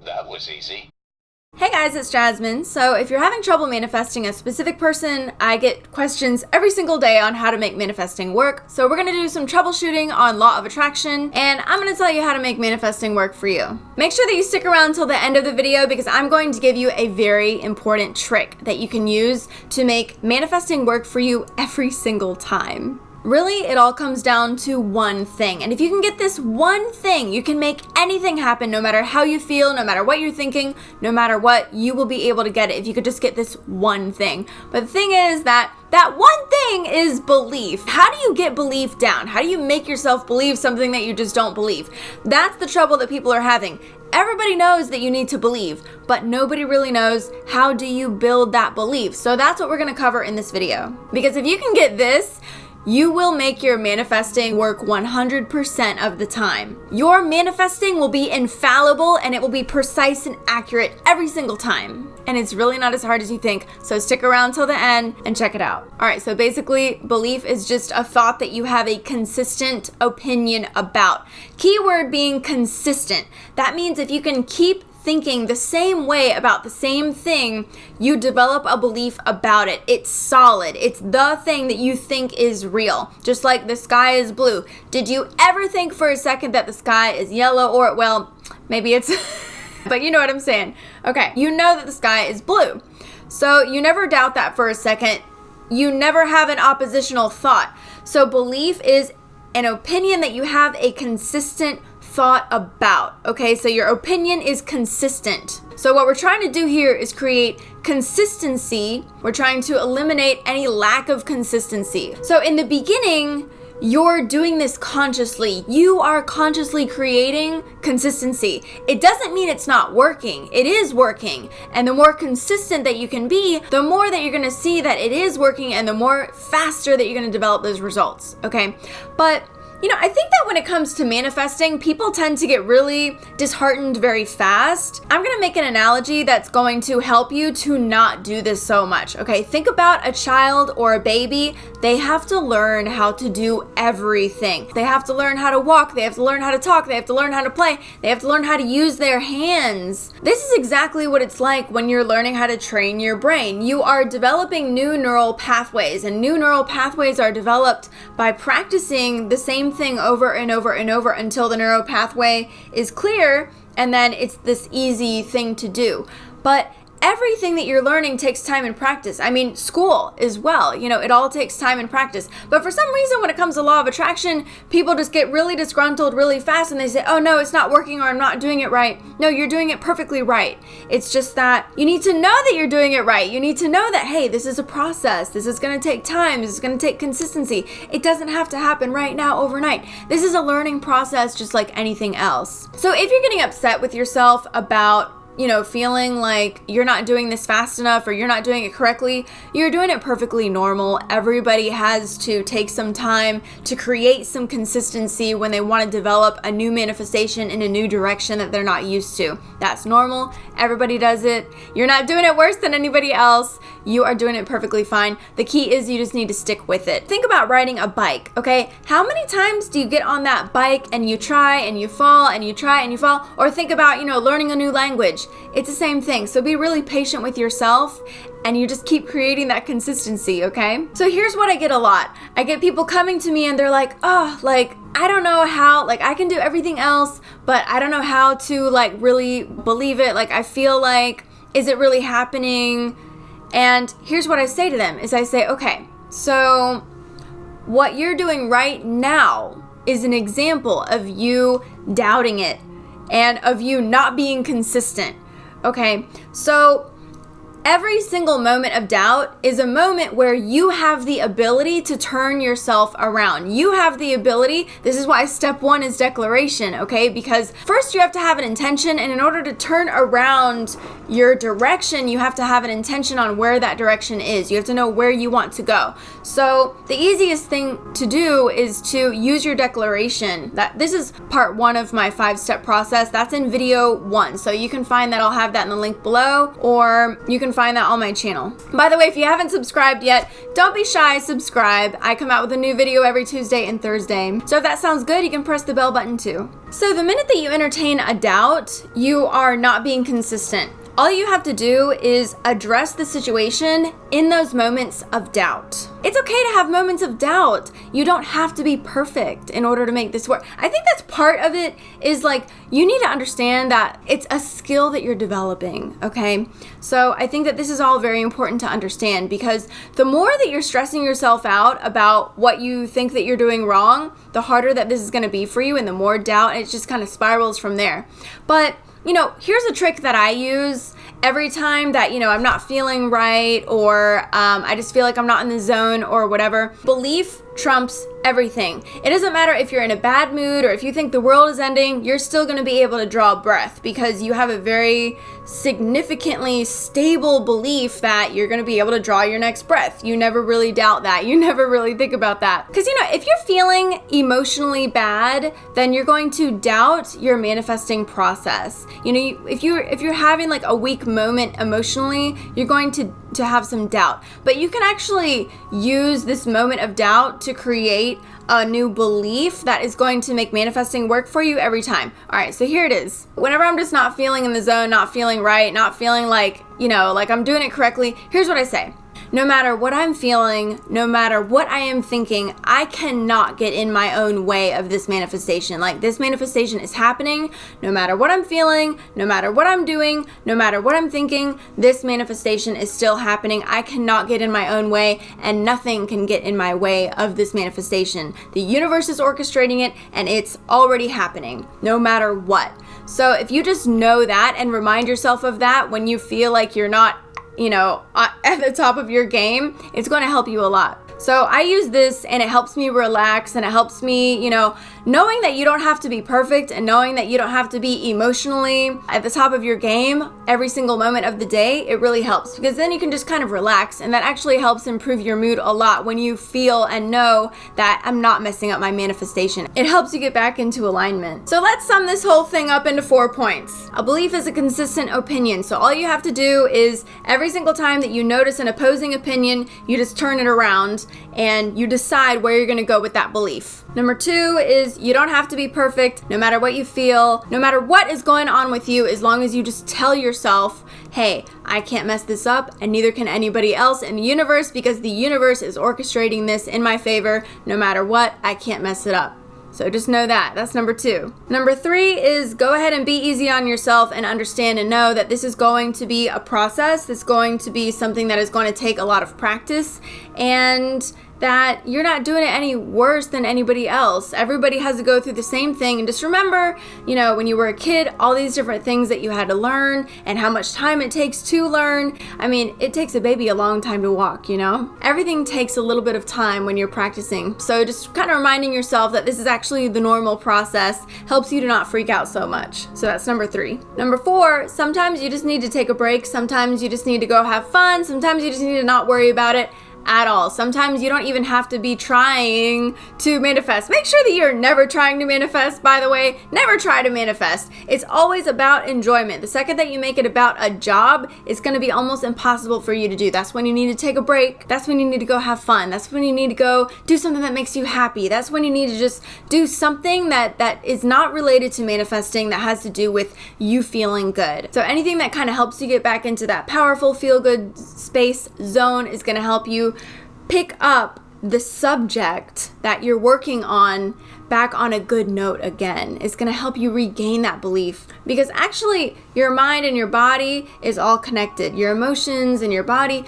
That was easy. Hey guys, it's Jasmine. So if you're having trouble manifesting a specific person, I get questions every single day on how to make manifesting work. So we're going to do some troubleshooting on law of attraction, and I'm going to tell you how to make manifesting work for you. Make sure that you stick around till the end of the video because I'm going to give you a very important trick that you can use to make manifesting work for you every single time. Really, it all comes down to one thing. And if you can get this one thing, you can make anything happen, no matter how you feel, no matter what you're thinking, no matter what, you will be able to get it if you could just get this one thing. But the thing is that one thing is belief. How do you get belief down? How do you make yourself believe something that you just don't believe? That's the trouble that people are having. Everybody knows that you need to believe, but nobody really knows how do you build that belief. So that's what we're going to cover in this video. Because if you can get this, you will make your manifesting work 100% of the time. Your manifesting will be infallible and it will be precise and accurate every single time. And it's really not as hard as you think, so stick around till the end and check it out. All right, so basically, belief is just a thought that you have a consistent opinion about. Keyword being consistent. That means if you can keep thinking the same way about the same thing, you develop a belief about it. It's solid. It's the thing that you think is real. Just like the sky is blue. Did you ever think for a second that the sky is yellow? Or, well, maybe it's, but you know what I'm saying. Okay, you know that the sky is blue. So you never doubt that for a second. You never have an oppositional thought. So belief is an opinion that you have a consistent thought about. Okay, so your opinion is consistent. So what we're trying to do here is create consistency. We're trying to eliminate any lack of consistency. So in the beginning, you're doing this consciously. You are consciously creating consistency. It doesn't mean it's not working. It is working. And the more consistent that you can be, the more that you're going to see that it is working and the more faster that you're going to develop those results. Okay, but you know, I think that when it comes to manifesting, people tend to get really disheartened very fast. I'm gonna make an analogy that's going to help you to not do this so much, okay? Think about a child or a baby. They have to learn how to do everything. They have to learn how to walk. They have to learn how to talk. They have to learn how to play. They have to learn how to use their hands. This is exactly what it's like when you're learning how to train your brain. You are developing new neural pathways, and new neural pathways are developed by practicing the same thing over and over and over until the neural pathway is clear, and then it's this easy thing to do. But everything that you're learning takes time and practice. I mean, school as well. You know, it all takes time and practice. But for some reason, when it comes to law of attraction, people just get really disgruntled really fast and they say, oh no, it's not working or I'm not doing it right. No, you're doing it perfectly right. It's just that you need to know that you're doing it right. You need to know that, hey, this is a process. This is going to take time. This is going to take consistency. It doesn't have to happen right now overnight. This is a learning process just like anything else. So if you're getting upset with yourself about feeling like you're not doing this fast enough or you're not doing it correctly, you're doing it perfectly normal. Everybody has to take some time to create some consistency when they want to develop a new manifestation in a new direction that they're not used to. That's normal. Everybody does it. You're not doing it worse than anybody else. You are doing it perfectly fine. The key is you just need to stick with it. Think about riding a bike, okay? How many times do you get on that bike and you try and you fall and you try and you fall? Or think about, learning a new language. It's the same thing. So be really patient with yourself and you just keep creating that consistency, okay? So here's what I get a lot. I get people coming to me and they're like, oh, I don't know how, I can do everything else, but I don't know how to really believe it. I feel like, is it really happening? And here's what I say to them is I say, okay, so what you're doing right now is an example of you doubting it and of you not being consistent. Okay, so every single moment of doubt is a moment where you have the ability to turn yourself around. You have the ability. This is why step one is declaration, okay? Because first you have to have an intention, and in order to turn around your direction, you have to have an intention on where that direction is. You have to know where you want to go. So the easiest thing to do is to use your declaration. This is part one of my 5-step process. That's in video 1. So you can find that. I'll have that in the link below, or you can find that on my channel. By the way, if you haven't subscribed yet, don't be shy, subscribe. I come out with a new video every Tuesday and Thursday. So if that sounds good, you can press the bell button too. So the minute that you entertain a doubt, you are not being consistent. All you have to do is address the situation in those moments of doubt. It's okay to have moments of doubt. You don't have to be perfect in order to make this work. I think that's part of it, is like, you need to understand that it's a skill that you're developing, okay? So I think that this is all very important to understand, because the more that you're stressing yourself out about what you think that you're doing wrong, the harder that this is gonna be for you, and the more doubt, and it just kind of spirals from there. But here's a trick that I use every time that, I'm not feeling right, or I just feel like I'm not in the zone or whatever. Belief trumps everything. It doesn't matter if you're in a bad mood or if you think the world is ending, you're still going to be able to draw breath, because you have a very significantly stable belief that you're going to be able to draw your next breath. You never really doubt that. You never really think about that. Because, if you're feeling emotionally bad, then you're going to doubt your manifesting process. If you're having like a weak moment emotionally, you're going to have some doubt. But you can actually use this moment of doubt to create a new belief that is going to make manifesting work for you every time. All right, so here it is. Whenever I'm just not feeling in the zone, not feeling right, not feeling like, like I'm doing it correctly, here's what I say. No matter what I'm feeling, no matter what I am thinking, I cannot get in my own way of this manifestation. Like, this manifestation is happening no matter what I'm feeling, no matter what I'm doing, no matter what I'm thinking, this manifestation is still happening. I cannot get in my own way, and nothing can get in my way of this manifestation. The universe is orchestrating it, and it's already happening, no matter what. So if you just know that and remind yourself of that when you feel like you're not at the top of your game, it's going to help you a lot. So I use this, and it helps me relax, and it helps me, knowing that you don't have to be perfect, and knowing that you don't have to be emotionally at the top of your game every single moment of the day. It really helps, because then you can just kind of relax, and that actually helps improve your mood a lot when you feel and know that I'm not messing up my manifestation. It helps you get back into alignment. So let's sum this whole thing up into 4 points. A belief is a consistent opinion. So all you have to do is, every single time that you notice an opposing opinion, you just turn it around and you decide where you're going to go with that belief. Number 2 is, you don't have to be perfect, no matter what you feel, no matter what is going on with you, as long as you just tell yourself, hey, I can't mess this up, and neither can anybody else in the universe, because the universe is orchestrating this in my favor. No matter what, I can't mess it up. So just know that. That's number 2. Number 3 is, go ahead and be easy on yourself, and understand and know that this is going to be a process. This is going to be something that is going to take a lot of practice, and that you're not doing it any worse than anybody else. Everybody has to go through the same thing. And just remember, when you were a kid, all these different things that you had to learn, and how much time it takes to learn. I mean, it takes a baby a long time to walk, Everything takes a little bit of time when you're practicing. So just kind of reminding yourself that this is actually the normal process helps you to not freak out so much. So that's number 3. Number 4, sometimes you just need to take a break. Sometimes you just need to go have fun. Sometimes you just need to not worry about it at all. Sometimes you don't even have to be trying to manifest. Make sure that you're never trying to manifest, by the way. Never try to manifest. It's always about enjoyment. The second that you make it about a job, it's going to be almost impossible for you to do. That's when you need to take a break. That's when you need to go have fun. That's when you need to go do something that makes you happy. That's when you need to just do something that is not related to manifesting, that has to do with you feeling good. So anything that kind of helps you get back into that powerful feel-good space zone is going to help you pick up the subject that you're working on back on a good note again. It's going to help you regain that belief, because actually your mind and your body is all connected. Your emotions and your body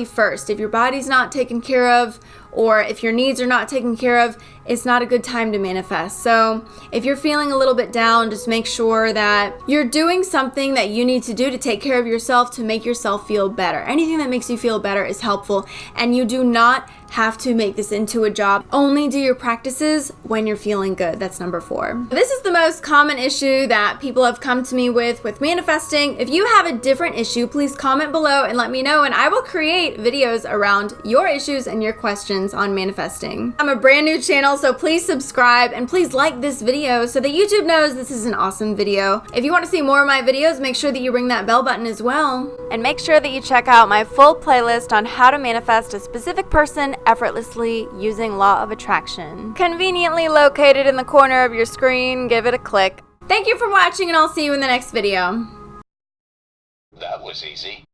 first. If your body's not taken care of, or if your needs are not taken care of, it's not a good time to manifest. So if you're feeling a little bit down, just make sure that you're doing something that you need to do to take care of yourself, to make yourself feel better. Anything that makes you feel better is helpful, and you do not have to make this into a job. Only do your practices when you're feeling good. That's number 4. This is the most common issue that people have come to me with manifesting. If you have a different issue, please comment below and let me know, and I will create videos around your issues and your questions on manifesting. I'm a brand new channel, so please subscribe and please like this video so that YouTube knows this is an awesome video. If you want to see more of my videos, make sure that you ring that bell button as well. And make sure that you check out my full playlist on how to manifest a specific person effortlessly using Law of Attraction. Conveniently located in the corner of your screen, give it a click. Thank you for watching, and I'll see you in the next video. That was easy.